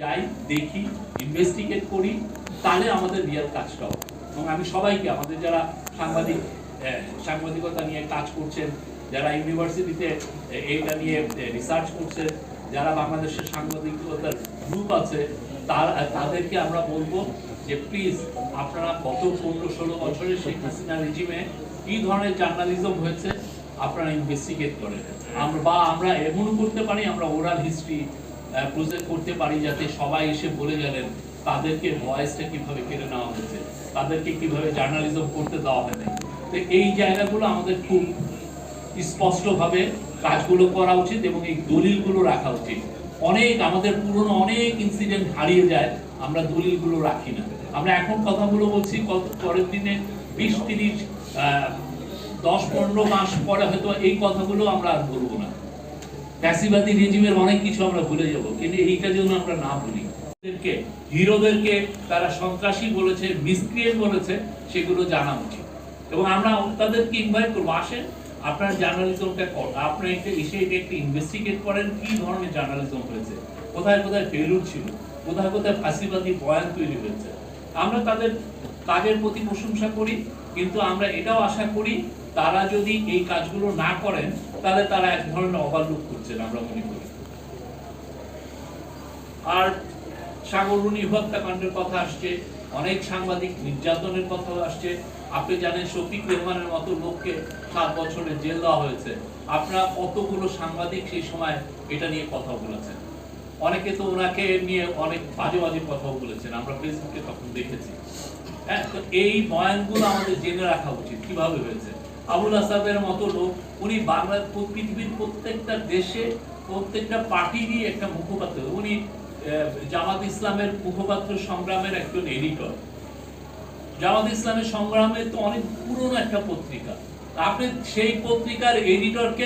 যাই, দেখি, ইনভেস্টিগেট করি, তাহলে আমাদের রিয়েল কাজটা হবে। এবং আমি সবাইকে, আমাদের যারা সাংবাদিকতা নিয়ে কাজ করছেন, যারা ইউনিভার্সিটিতে এইটা নিয়ে রিসার্চ করছেন, যারা বাংলাদেশের সাংবাদিকতার গ্রুপ আছে, তাদেরকে আমরা বলবো যে প্লিজ আপনারা গত 15-16 বছরের শেখ হাসিনা রেজিমে কি ধরনের জার্নালিজম হয়েছে আপনারা ইনভেস্টিগেট করেন। আমরা এমনও করতে পারি, আমরা ওরাল হিস্ট্রি প্রজেক্ট করতে পারি, যাতে সবাই এসে বলে গেলেন তাদেরকে ভয়েসটা কিভাবে কেড়ে নেওয়া হয়েছে, তাদেরকে কিভাবে জার্নালিজম করতে দেওয়া হয় নাই। তো এই জায়গাগুলো আমাদের খুব স্পষ্টভাবে কাজগুলো করা উচিত এবং এই দলিলগুলো রাখা উচিত। আমাদের পুরনো অনেক ইনসিডেন্ট হারিয়ে যায়, আমরা দলিলগুলো রাখি না। আমরা এখন কথাগুলো বলছি, পরের দিনে 20-30 10-15 মাস পরে হয়তো এই কথাগুলো আমরা আর বলবো না। ফ্যাসিবাদী রেজিমের অনেক কিছু আমরা ভুলে যাব, কিন্তু এইটা যেন আমরা না ভুলি। হিরোদেরকে তারা সন্ত্রাসী বলেছে, মিসক্রিয়েন্ট বলেছে, সেগুলো জানা উচিত। এবং আমরা তাদেরকে ইনভাইট করবো, আসেন আপনার জার্নালিজমটা আপনার একটা ইনভেস্টিগেট করেন, কি ধরনের জার্নালিজম হয়েছে, কোথায় কোথায় ফেলুর ছিল, কোথায় কোথায় ফাঁসিবাদী বয়ান তৈরি হয়েছে। আমরা তাদের কাজের প্রতি প্রশংসা করি, কিন্তু আমরা এটাও আশা করি তারা যদি এই কাজগুলো না করেন তাহলে তারা এক ধরনের ওভারলুক করছেন, আমরা মনে করি। আর সাগররুনি হত্যাকাণ্ডের কথা আসছে, অনেক সাংবাদিক নির্যাতনের কথা আসছে। আপনি জানেন শফিক রেহমানের মতো লোককে 7 বছরের জেল দেওয়া হয়েছে। আপনারা কতগুলো সাংবাদিক সেই সময় এটা নিয়ে কথা বলেছেন, অনেকে তো ওনাকে নিয়ে অনেক বাজে বাজে কথাও বলেছেন, আমরা ফেসবুকে তখন দেখেছি। হ্যাঁ, তো এই বয়ানগুলো আমাদের জেনে রাখা উচিত কিভাবে হয়েছে। আবুল আসাদের মতো লোক, উনি পৃথিবীর প্রত্যেকটা দেশে প্রত্যেকটা পার্টিরই একটা মুখপাত্র। উনি জামাত ইসলামের মুখপাত্র সংগ্রামের একজন এডিটর। জামাত ইসলামের সংগ্রামে তো অনেক পুরনো একটা পত্রিকা। আপনি সেই পত্রিকার এডিটরকে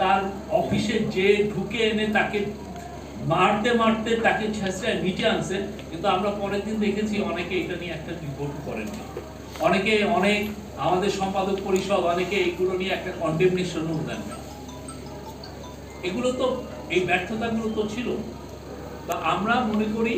তার অফিসে যে ঢুকে এনে তাকে মারতে মারতে তাকে ছেঁচড়ে নিচে আনছে, কিন্তু আমরা পরের দিন দেখেছি অনেকে এটা নিয়ে একটা রিপোর্ট করেন না। অনেক আমাদের সম্পাদক পরিষদ অনেকে এগুলো নিয়ে একটা কন্ডেমনেশনও দেন না। এগুলো তো, এই ব্যর্থতাগুলো তো ছিল। তা আমরা মনে করি